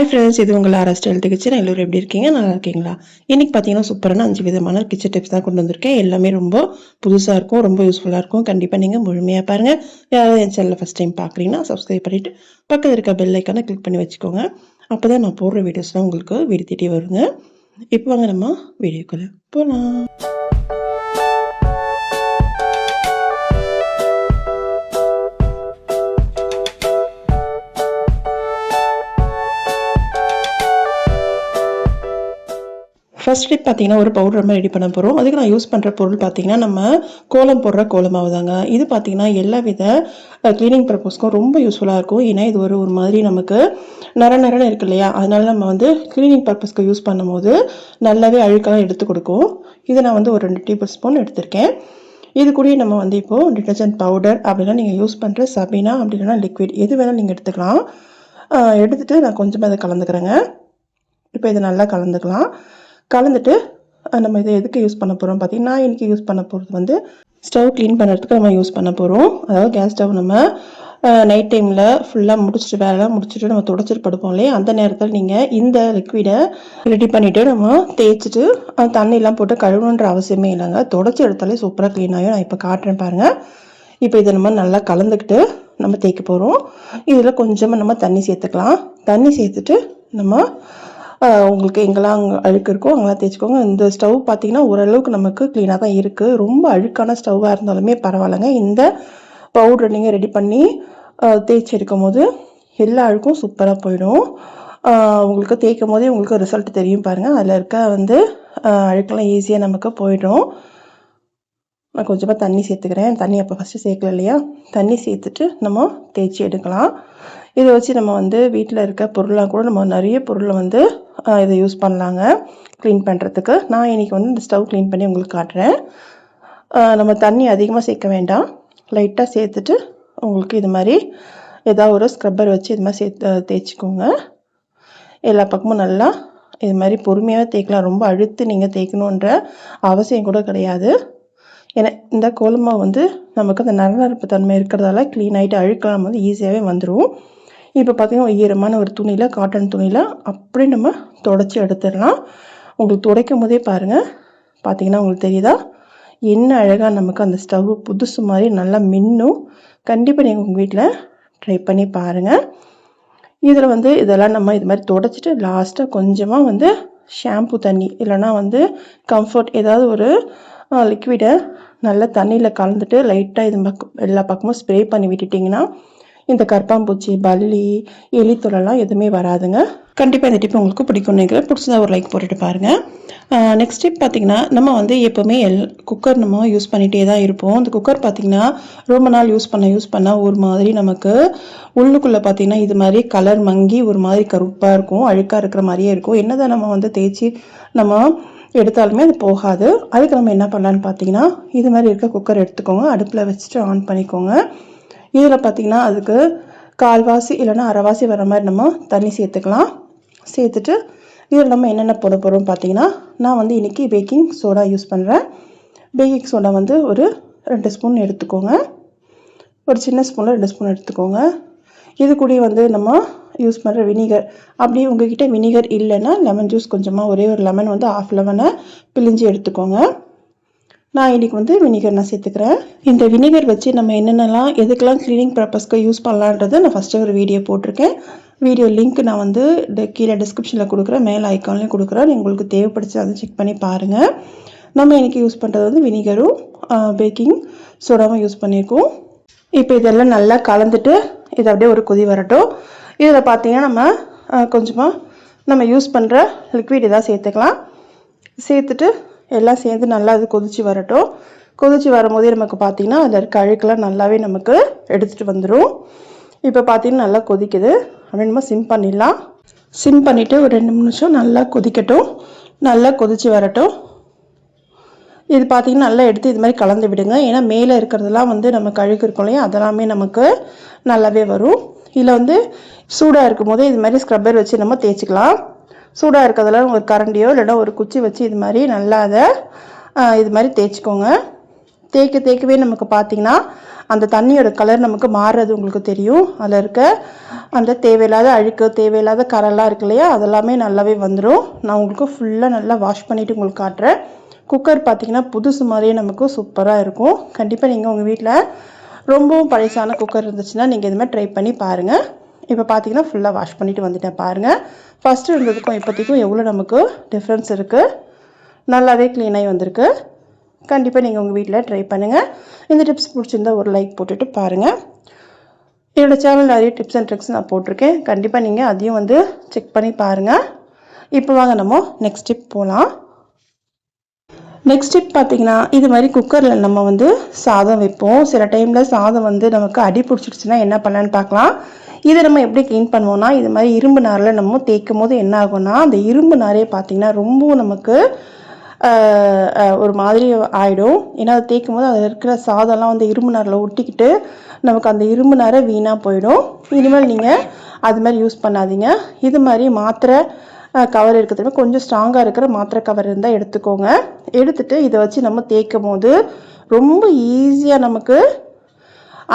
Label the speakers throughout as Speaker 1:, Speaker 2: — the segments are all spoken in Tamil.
Speaker 1: ஹாய் ஃப்ரெண்ட்ஸ், இது உங்கள் ஆர்எஸ் ஸ்டைல் கிச்சன். எல்லோரும் எப்படி இருக்கீங்க? நல்லா இருக்கீங்களா? இன்னைக்கு பார்த்தீங்கன்னா சூப்பரான 5 விதமான கிச்சன் டிப்ஸ் தான் கொண்டு வந்திருக்கேன். எல்லாமே ரொம்ப புதுசாக இருக்கும், ரொம்ப யூஸ்ஃபுல்லாக இருக்கும். கண்டிப்பாக நீங்கள் முழுமையாக பாருங்கள். யாராவது என் சேனலில் ஃபஸ்ட் டைம் பார்க்குறீங்கன்னா சப்ஸ்கிரைப் பண்ணிவிட்டு பக்கத்தில் இருக்க பெல் ஐக்கானை கிளிக் பண்ணி வச்சுக்கோங்க. அப்போ தான் நான் போடுற வீடியோஸ்லாம் உங்களுக்கு வீடு தேடி வருங்க. இப்போ வாங்க நம்ம வீடியோக்குள்ளே போகலாம். ஃபர்ஸ்ட் டிப் பார்த்தீங்கன்னா ஒரு பவுடர் நம்ம ரெடி பண்ண போகிறோம். அதுக்கு நான் யூஸ் பண்ணுற பொருள் பார்த்தீங்கன்னா நம்ம கோலம் போடுற கோலமாவு தாங்க. இது பார்த்தீங்கன்னா எல்லா வித க்ளீனிங் பர்பஸ்க்கும் ரொம்ப யூஸ்ஃபுல்லாக இருக்கும். ஏன்னா இது ஒரு மாதிரி நமக்கு நரன்னு இருக்கு இல்லையா, அதனால நம்ம வந்து க்ளீனிங் பர்பஸ்க்கு யூஸ் பண்ணும்போது நல்லாவே அழுக்கெல்லாம் எடுத்து கொடுக்கும். இதை நான் வந்து ஒரு 2 டேபிள் ஸ்பூன் எடுத்திருக்கேன். இது கூடயே நம்ம வந்து இப்போது டிட்டர்ஜென்ட் பவுடர் அப்படின்னா நீங்கள் யூஸ் பண்ணுற சபீனா அப்படி இல்லைனா லிக்விட் எது வேணால் நீங்கள் எடுத்துக்கலாம். எடுத்துகிட்டு நான் கொஞ்சமாக இதை கலந்துக்கிறேங்க. இப்போ இதை நல்லா கலந்துட்டு நம்ம இதை எதுக்கு யூஸ் பண்ண போகிறோம் பார்த்தீங்கன்னா, நான் இன்றைக்கி யூஸ் பண்ண போகிறது வந்து ஸ்டவ் க்ளீன் பண்ணுறதுக்கு நம்ம யூஸ் பண்ண போகிறோம். அதாவது கேஸ் ஸ்டவ் நம்ம நைட் டைமில் ஃபுல்லாக வேலைலாம் முடிச்சுட்டு நம்ம துடைச்சிட்டு படுப்போம் இல்லையா, அந்த நேரத்தில் நீங்கள் இந்த லிக்விடை ரெடி பண்ணிவிட்டு நம்ம தேய்ச்சிட்டு தண்ணியெலாம் போட்டு கழுவணுன்ற அவசியமே இல்லைங்க. துடைச்சி எடுத்தாலே சூப்பராக க்ளீன் ஆகும். நான் இப்போ காட்டுறேன் பாருங்கள். இப்போ இதை நம்ம நல்லா கலந்துக்கிட்டு நம்ம தேய்க்க போகிறோம். இதில் கொஞ்சமாக நம்ம தண்ணி சேர்த்துக்கலாம். தண்ணி சேர்த்துட்டு நம்ம உங்களுக்கு எங்கெல்லாம் அழுக்கு இருக்கோ அங்கெல்லாம் தேய்ச்சிக்கோங்க. இந்த ஸ்டவ் பார்த்தீங்கன்னா ஓரளவுக்கு நமக்கு க்ளீனாக தான் இருக்குது. ரொம்ப அழுக்கான ஸ்டவ்வாக இருந்தாலுமே பரவாயில்லைங்க. இந்த பவுடரை நீங்கள் ரெடி பண்ணி தேய்ச்சி எடுக்கும் போது எல்லா அழுக்கும் சூப்பராக போயிடும். உங்களுக்கு தேய்க்கும் போதே உங்களுக்கு ரிசல்ட் தெரியும் பாருங்கள். அதில் இருக்க வந்து அழுக்கெல்லாம் ஈஸியாக நமக்கு போயிடும். நான் கொஞ்சமாக தண்ணி சேர்த்துக்கிறேன். தண்ணி அப்போ ஃபஸ்ட்டு சேர்க்கல இல்லையா, தண்ணி சேர்த்துட்டு நம்ம தேய்ச்சி எடுக்கலாம். இதை வச்சு நம்ம வந்து வீட்டில் இருக்க பொருளாக கூட நம்ம நிறைய பொருளை வந்து இதை யூஸ் பண்ணலாங்க க்ளீன் பண்ணுறதுக்கு. நான் இன்றைக்கி வந்து இந்த ஸ்டவ் க்ளீன் பண்ணி உங்களுக்கு காட்டுறேன். நம்ம தண்ணி அதிகமாக சேர்க்க வேண்டாம், லைட்டாக சேர்த்துட்டு உங்களுக்கு இது மாதிரி ஏதாவது ஒரு ஸ்க்ரப்பர் வச்சு இது மாதிரி தேய்ச்சிக்கோங்க. எல்லா பக்கமும் நல்லா இது மாதிரி பொறுமையாக தேய்க்கலாம். ரொம்ப அழுத்து நீங்கள் தேய்க்கணுன்ற அவசியம் கூட கிடையாது. ஏன்னா இந்த கோலமாவு வந்து நமக்கு அந்த நரநரப்பு தன்மை இருக்கிறதால க்ளீன் ஆகிட்டு அழுக்கலாம் வந்து ஈஸியாகவே வந்துடும். இப்போ பார்த்தீங்கன்னா ஈரமான ஒரு துணியில், காட்டன் துணியில் அப்படியே நம்ம துடைச்சி எடுத்துடலாம். உங்களுக்கு துடைக்கும் போதே பாருங்கள், பார்த்தீங்கன்னா உங்களுக்கு தெரியுதா என்ன அழகாக நமக்கு அந்த ஸ்டவ் புதுசு மாதிரி நல்லா மின்னும். கண்டிப்பாக நீங்கள் உங்கள் வீட்டில் ட்ரை பண்ணி பாருங்கள். இதில் வந்து இதெல்லாம் நம்ம இது மாதிரி துடைச்சிட்டு லாஸ்ட்டாக கொஞ்சமாக வந்து ஷாம்பு தண்ணி இல்லைனா வந்து கம்ஃபர்ட் ஏதாவது ஒரு லிக்விடை நல்லா தண்ணியில் கலந்துட்டு லைட்டாக இது எல்லா பக்கமும் ஸ்ப்ரே பண்ணி விட்டுட்டிங்கன்னா இந்த கற்பாம்பூச்சி, பல்லி, எலித்தொலைலாம் எதுவுமே வராதுங்க. கண்டிப்பாக இந்த டிப் உங்களுக்கு பிடிக்கும்னு நினைக்கிறேன். பிடிச்சதா ஒரு லைக் போட்டுட்டு பாருங்கள். நெக்ஸ்ட் டிப் பார்த்திங்கன்னா, நம்ம வந்து எப்போவுமே குக்கர் நம்ம யூஸ் பண்ணிகிட்டே தான் இருப்போம். அந்த குக்கர் பார்த்திங்கன்னா ரொம்ப நாள் யூஸ் பண்ண ஒரு மாதிரி நமக்கு உள்ளுக்குள்ளே பார்த்திங்கன்னா இது மாதிரி கலர் மங்கி ஒரு மாதிரி கருப்பாக இருக்கும், அழுக்காக இருக்கிற மாதிரியே இருக்கும். என்னதான் நம்ம வந்து தேய்ச்சி நம்ம எடுத்தாலுமே அது போகாது. அதுக்கு நம்ம என்ன பண்ணலான்னு பார்த்தீங்கன்னா, இது மாதிரி இருக்க குக்கர் எடுத்துக்கோங்க, அடுப்பில் வச்சுட்டு ஆன் பண்ணிக்கோங்க. இதில் பார்த்திங்கன்னா அதுக்கு கால்வாசி இல்லைனா அரைவாசி வர மாதிரி நம்ம தண்ணி சேர்த்துக்கலாம். சேர்த்துட்டு இதில் நம்ம என்னென்ன போட போகிறோம் பார்த்தீங்கன்னா, நான் வந்து இன்றைக்கி பேக்கிங் சோடா யூஸ் பண்ணுறேன். பேக்கிங் சோடா வந்து ஒரு 2 ஸ்பூன் எடுத்துக்கோங்க. ஒரு சின்ன ஸ்பூனில் 2 ஸ்பூன் எடுத்துக்கோங்க. இது கூட வந்து நம்ம யூஸ் பண்ணுற வினிகர், அப்படியே உங்ககிட்ட வினிகர் இல்லைன்னா லெமன் ஜூஸ் கொஞ்சமாக ஒரே ஒரு லெமன் வந்து 1/2 லெமனை பிழிஞ்சு எடுத்துக்கோங்க. நான் இன்றைக்கி வந்து வினிகர் நான் சேர்த்துக்கிறேன். இந்த வினிகர் வச்சு நம்ம என்னென்னலாம் எதுக்கெல்லாம் க்ளீனிங் பர்பஸ்க்கு யூஸ் பண்ணலான்றதை நான் ஃபஸ்ட்டு ஒரு வீடியோ போட்டிருக்கேன். வீடியோ லிங்க் நான் வந்து கீழே டிஸ்கிரிப்ஷனில் கொடுக்குறேன், மேலே ஐக்கான்லேயும் கொடுக்குறேன். உங்களுக்கு தேவைப்படுச்சு அதை செக் பண்ணி பாருங்கள். நம்ம இன்றைக்கி யூஸ் பண்ணுறது வந்து வினிகரும் பேக்கிங் சோடாவும் யூஸ் பண்ணியிருக்கோம். இப்போ இதெல்லாம் நல்லா கலந்துட்டு இது அப்படியே ஒரு கொதி வரட்டும். இதில் பார்த்தீங்கன்னா நம்ம கொஞ்சமாக நம்ம யூஸ் பண்ணுற லிக்விட் எதாவது சேர்த்துக்கலாம். சேர்த்துட்டு எல்லாம் சேர்ந்து நல்லா அது கொதித்து வரட்டும். கொதித்து வரும்போதே நமக்கு பார்த்திங்கன்னா அதில் இருக்க அழுக்கெல்லாம் நல்லாவே நமக்கு எடுத்துகிட்டு வந்துடும். இப்போ பார்த்திங்கன்னா நல்லா கொதிக்குது. அப்படின்னு நம்ம சிம் பண்ணிடலாம். சிம் பண்ணிவிட்டு ஒரு 2 நிமிஷம் நல்லா கொதிக்கட்டும். நல்லா கொதித்து வரட்டும். இது பார்த்திங்கன்னா நல்லா எடுத்து இது மாதிரி கலந்து விடுங்க. ஏன்னா மேலே இருக்கிறதெல்லாம் வந்து நமக்கு அழுக்கு இருக்கும் இல்லையா, அதெல்லாமே நமக்கு நல்லாவே வரும். இதில் வந்து சூடாக இருக்கும் போதே இது மாதிரி ஸ்க்ரப்பர் வச்சு நம்ம தேய்ச்சிக்கலாம். சூடாக இருக்கிறதெல்லாம் ஒரு கரண்டியோ இல்லைனா ஒரு குச்சி வச்சு இது மாதிரி நல்லா அதை இது மாதிரி தேய்ச்சிக்கோங்க. தேய்க்கவே நமக்கு பார்த்திங்கன்னா அந்த தண்ணியோட கலர் நமக்கு மாறுறது உங்களுக்கு தெரியும். அதில் இருக்க அந்த தேவையில்லாத அழுக்கு தேவையில்லாத கரெல்லாம் இருக்கு இல்லையா, அதெல்லாமே நல்லாவே வந்துடும். நான் உங்களுக்கு ஃபுல்லாக நல்லா வாஷ் பண்ணிவிட்டு உங்களுக்கு காட்டுறேன். குக்கர் பார்த்திங்கன்னா புதுசு மாதிரியே நமக்கு சூப்பராக இருக்கும். கண்டிப்பாக நீங்கள் உங்கள் வீட்டில் ரொம்பவும் பழசான குக்கர் இருந்துச்சுன்னா நீங்கள் இது மாதிரி ட்ரை பண்ணி பாருங்கள். இப்போ பார்த்தீங்கன்னா ஃபுல்லாக வாஷ் பண்ணிவிட்டு வந்துட்டேன் பாருங்கள். ஃபஸ்ட்டு இருந்ததுக்கும் இப்போதைக்கும் எவ்வளோ நமக்கு டிஃப்ரென்ஸ் இருக்குது. நல்லாவே க்ளீனாகி வந்திருக்கு. கண்டிப்பாக நீங்கள் உங்கள் வீட்டில் ட்ரை பண்ணுங்கள். இந்த டிப்ஸ் பிடிச்சிருந்தா ஒரு லைக் போட்டுட்டு பாருங்கள். என்னோடய சேனல் நிறைய டிப்ஸ் அண்ட் ட்ரிக்ஸ் நான் போட்டிருக்கேன். கண்டிப்பாக நீங்கள் அதையும் வந்து செக் பண்ணி பாருங்கள். இப்போ வாங்க நம்ம நெக்ஸ்ட் டிப் போகலாம். நெக்ஸ்ட் டிப் பார்த்தீங்கன்னா, இது மாதிரி குக்கரில் நம்ம வந்து சாதம் வைப்போம். சில டைமில் சாதம் வந்து நமக்கு அடி பிடிச்சிடுச்சுன்னா என்ன பண்ணலான்னு பார்க்கலாம். இதை நம்ம எப்படி க்ளீன் பண்ணுவோம்னா, இது மாதிரி இரும்பு நாரில் நம்ம தேய்க்கும் போது என்ன ஆகும்னா, அந்த இரும்பு நாரே பார்த்தீங்கன்னா ரொம்பவும் நமக்கு ஒரு மாதிரி ஆகிடும். ஏன்னா அதை தேய்க்கும் போது அதில் இருக்கிற சாதம்லாம் வந்து இரும்பு நாரில் ஒட்டிக்கிட்டு நமக்கு அந்த இரும்பு நாரை வீணாக போயிடும். இனிமேல் நீங்கள் அது மாதிரி யூஸ் பண்ணாதீங்க. இது மாதிரி மாத்திரை கவர் இருக்கிறதுமே கொஞ்சம் ஸ்ட்ராங்காக இருக்கிற மாத்திரை கவர் இருந்தால் எடுத்துக்கோங்க. எடுத்துகிட்டு இதை வச்சு நம்ம தேய்க்கும் போது ரொம்ப ஈஸியாக நமக்கு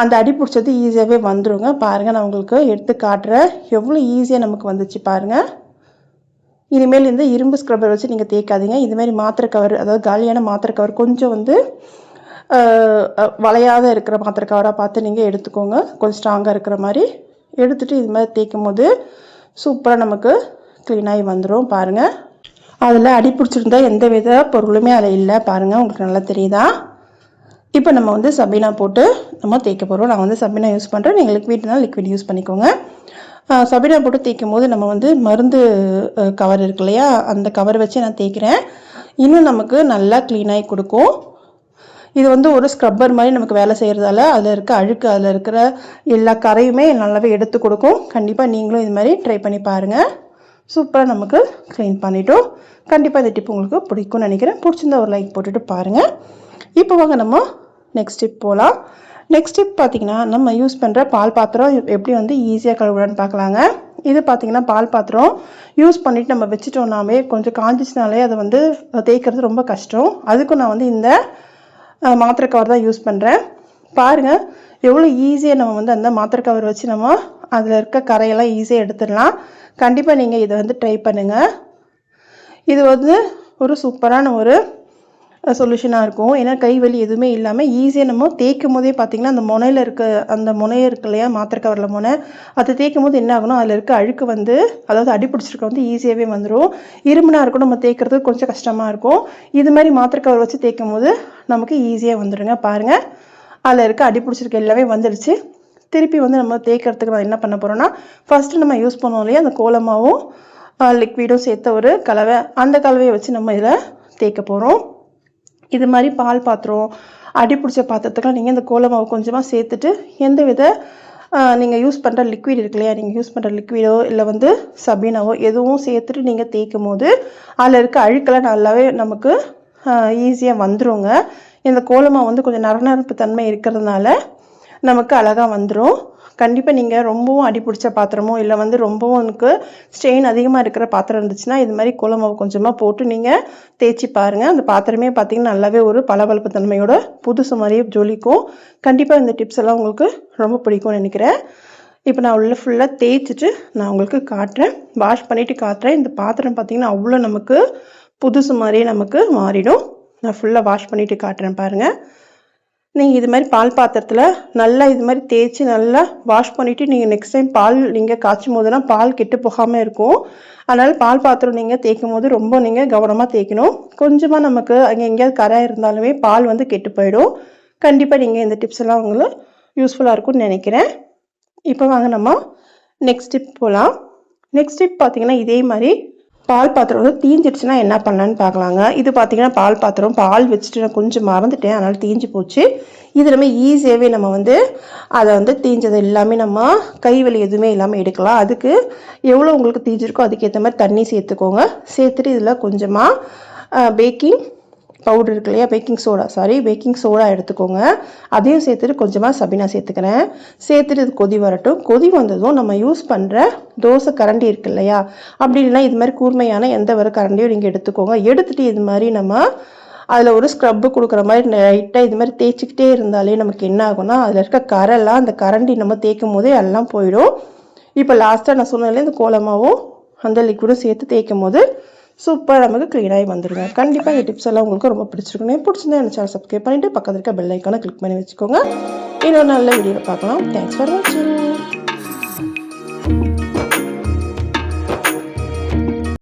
Speaker 1: அந்த அடி பிடிச்சது ஈஸியாகவே வந்துடுங்க. பாருங்கள், நான் உங்களுக்கு எடுத்து காட்டுறேன் எவ்வளோ ஈஸியாக நமக்கு வந்துச்சு பாருங்கள். இனிமேல் இந்த இரும்பு ஸ்க்ரப்பர் வச்சு நீங்கள் தேய்க்காதீங்க. இதுமாரி மாத்திரை கவர், அதாவது காலியான மாத்திரை கவர் கொஞ்சம் வந்து வளையாத இருக்கிற மாத்திரை கவராக பார்த்து நீங்கள் எடுத்துக்கோங்க. கொஞ்சம் ஸ்ட்ராங்காக இருக்கிற மாதிரி எடுத்துகிட்டு இது மாதிரி தேய்க்கும் போது சூப்பராக நமக்கு க்ளீனாகி வந்துடும். பாருங்கள், அதில் அடி பிடிச்சிருந்தா எந்த வித பொருளுமே அதில் இல்லை. பாருங்கள், உங்களுக்கு நல்லா தெரியுதா? இப்போ நம்ம வந்து சபீனா போட்டு நம்ம தேய்க்க போகிறோம். நான் வந்து சபீனா யூஸ் பண்ணுறேன். நீங்கள் லிக்விட்னாலும் லிக்விட் யூஸ் பண்ணிக்கோங்க. சபீனா போட்டு தேய்க்கும் போது நம்ம வந்து மருந்து கவர் இருக்கு இல்லையா, அந்த கவர் வச்சு நான் தேய்க்கிறேன். இன்னும் நமக்கு நல்லா க்ளீனாகி கொடுக்கும். இது வந்து ஒரு ஸ்க்ரப்பர் மாதிரி நமக்கு வேலை செய்கிறதால அதில் இருக்க அழுக்கு, அதில் இருக்கிற எல்லா கரையுமே நல்லாவே எடுத்து கொடுக்கும். கண்டிப்பாக நீங்களும் இது மாதிரி ட்ரை பண்ணி பாருங்கள். சூப்பராக நமக்கு க்ளீன் பண்ணிட்டோம். கண்டிப்பாக இந்த டிப் உங்களுக்கு பிடிக்கும்னு நினைக்கிறேன். பிடிச்சிருந்தா ஒரு லைக் போட்டுட்டு பாருங்கள். இப்போ வாங்க நம்ம நெக்ஸ்ட் டிப் போகலாம். நெக்ஸ்ட் டிப் பார்த்திங்கன்னா, நம்ம யூஸ் பண்ணுற பால் பாத்திரம் எப்படி வந்து ஈஸியாக கழுவுறான்னு பார்க்கலாங்க. இது பார்த்திங்கன்னா பால் பாத்திரம் யூஸ் பண்ணிவிட்டு நம்ம வச்சுட்டோம்னாவே கொஞ்சம் காஞ்சிச்சினாலே அதை வந்து தேய்க்கிறது ரொம்ப கஷ்டம். அதுக்கும் நான் வந்து இந்த மாத்திரை கவர் தான் யூஸ் பண்ணுறேன். பாருங்கள் எவ்வளோ ஈஸியாக நம்ம வந்து அந்த மாத்திரை கவர் வச்சு நம்ம அதில் இருக்க கரையெல்லாம் ஈஸியாக எடுத்துடலாம். கண்டிப்பாக நீங்கள் இதை வந்து ட்ரை பண்ணுங்கள். இது வந்து ஒரு சூப்பரான ஒரு சொல்யூஷனாக இருக்கும். ஏன்னா கை வலி எதுவுமே இல்லாமல் ஈஸியாக நம்ம தேய்க்கும் போதே பார்த்திங்கன்னா அந்த முனையில் இருக்க அந்த முனையை இருக்கு இல்லையா, மாத்திரை கவரில் முனை, அதை தேய்க்கும் போது என்ன ஆகணும், அதில் இருக்க அழுக்கு வந்து, அதாவது அடி பிடிச்சிருக்க வந்து ஈஸியாகவே வந்துடும். இரும்புனா இருக்கும், நம்ம தேய்க்கிறது கொஞ்சம் கஷ்டமாக இருக்கும். இது மாதிரி மாத்திரை கவர் வச்சு தேய்க்கும் போது நமக்கு ஈஸியாக வந்துடுங்க. பாருங்கள், அதில் இருக்க அடி பிடிச்சிருக்க எல்லாமே வந்துடுச்சு. திருப்பி வந்து நம்ம தேய்க்கிறதுக்கு நான் என்ன பண்ண போகிறோன்னா, ஃபஸ்ட்டு நம்ம யூஸ் பண்ணுவோம் இல்லையா அந்த கோலமாவும் லிக்விடும் சேர்த்த ஒரு கலவை, அந்த கலவையை வச்சு நம்ம இதில் தேய்க்க போகிறோம். இது மாதிரி பால் பாத்திரம், அடி பிடிச்ச பாத்திரத்துக்கெலாம் நீங்கள் இந்த கோலமாவு கொஞ்சமாக சேர்த்துட்டு எந்த வித நீங்கள் யூஸ் பண்ணுற லிக்விட் இருக்கு இல்லையா, நீங்கள் யூஸ் பண்ணுற லிக்விடோ இல்லை வந்து சபீனாவோ எதுவும் சேர்த்துட்டு நீங்கள் தேய்க்கும் போது அதில் இருக்க அழுக்கெல்லாம் நல்லாவே நமக்கு ஈஸியாக வந்துடுங்க. இந்த கோலமாவு வந்து கொஞ்சம் நரநரப்பு தன்மை இருக்கிறதுனால நமக்கு அழகாக வந்துடும். கண்டிப்பாக நீங்கள் ரொம்பவும் அடி பிடிச்ச பாத்திரமோ இல்லை வந்து ரொம்பவும் எனக்கு ஸ்ட்ரெயின் அதிகமாக இருக்கிற பாத்திரம் இருந்துச்சுன்னா இது மாதிரி கோலமாவு கொஞ்சமாக போட்டு நீங்கள் தேய்ச்சி பாருங்கள். அந்த பாத்திரமே பார்த்திங்கன்னா நல்லாவே ஒரு பளபளப்பு தன்மையோட புதுசு மாதிரியே ஜொலிக்கும். கண்டிப்பாக இந்த டிப்ஸ் எல்லாம் உங்களுக்கு ரொம்ப பிடிக்கும்னு நினைக்கிறேன். இப்போ நான் உள்ள ஃபுல்லாக தேய்ச்சிட்டு நான் உங்களுக்கு காட்டுறேன், வாஷ் பண்ணிவிட்டு காட்டுறேன். இந்த பாத்திரம் பார்த்திங்கன்னா அவ்வளோ நமக்கு புதுசு மாதிரியே நமக்கு மாறிடும். நான் ஃபுல்லாக வாஷ் பண்ணிவிட்டு காட்டுறேன் பாருங்கள். நீங்கள் இது மாதிரி பால் பாத்திரத்தில் நல்லா இது மாதிரி தேய்ச்சி நல்லா வாஷ் பண்ணிவிட்டு நீங்கள் நெக்ஸ்ட் டைம் பால் நீங்கள் காய்ச்சும் போதுனா பால் கெட்டு போகாமல் இருக்கும். அதனால் பால் பாத்திரம் நீங்கள் தேய்க்கும் போது ரொம்ப நீங்கள் கவனமாக தேய்க்கணும். கொஞ்சமாக நமக்கு அங்கே எங்கேயாவது கரை இருந்தாலுமே பால் வந்து கெட்டு போயிடும். கண்டிப்பாக நீங்கள் இந்த டிப்ஸ் எல்லாம் உங்களுக்கு யூஸ்ஃபுல்லாக இருக்கும்னு நினைக்கிறேன். இப்போ வாங்க நம்ம நெக்ஸ்ட் டிப் போகலாம். நெக்ஸ்ட் டிப் பார்த்திங்கன்னா இதே மாதிரி பால் பாத்திரம் வந்து தீஞ்சிடுச்சுன்னா என்ன பண்ணலான்னு பார்க்கலாங்க. இது பார்த்திங்கன்னா பால் பாத்திரம் பால் வச்சுட்டு நான் கொஞ்சம் மறந்துட்டேன், அதனால் தீஞ்சு போச்சு. இது நம்ம ஈஸியாகவே நம்ம வந்து அதை வந்து தீஞ்சது எல்லாமே நம்ம கை வலி எதுவுமே இல்லாமல் எடுக்கலாம். அதுக்கு எவ்வளோ உங்களுக்கு தீஞ்சிருக்கோ அதுக்கேற்ற மாதிரி தண்ணி சேர்த்துக்கோங்க. சேர்த்துட்டு இதில் கொஞ்சமாக பேக்கிங் பவுடர் இருக்கு இல்லையா, பேக்கிங் சோடா எடுத்துக்கோங்க. அதையும் சேர்த்துட்டு கொஞ்சமாக சபீனா சேர்த்துக்கிறேன். சேர்த்துட்டு இது கொதி வரட்டும். கொதி வந்ததும் நம்ம யூஸ் பண்ணுற தோசை கரண்டி இருக்கு இல்லையா, அப்படி இல்லைனா இது மாதிரி கூர்மையான எந்த ஒரு கரண்டியும் நீங்கள் எடுத்துக்கோங்க. எடுத்துகிட்டு இது மாதிரி நம்ம அதில் ஒரு ஸ்க்ரப்பு கொடுக்குற மாதிரி லைட்டாக இது மாதிரி தேய்ச்சிக்கிட்டே இருந்தாலே நமக்கு என்ன ஆகும்னா அதில் இருக்க கரெல்லாம் அந்த கரண்டி நம்ம தேய்க்கும் போதே எல்லாம் போயிடும். இப்போ லாஸ்ட்டாக நான் சொன்னதுல இந்த கோலமாவும் அந்த லிக்விடும் சேர்த்து தேய்க்கும் போது சூப்பராக நமக்கு க்ளீனாகி வந்துடுங்க. கண்டிப்பாக இந்த டிப்ஸ் எல்லாம் உங்களுக்கு ரொம்ப பிடிச்சிருக்குன்னு பிடிச்சிருந்தா என்ன சேனல் சப்ஸ்கிரைப் பண்ணிவிட்டு பக்கத்தில் இருக்க பெல் ஐக்கானை கிளிக் பண்ணி வச்சுக்கோங்க. இன்னொரு நல்ல வீடியோவில் பார்க்கலாம். தேங்க்ஸ் ஃபார் வாட்சிங்.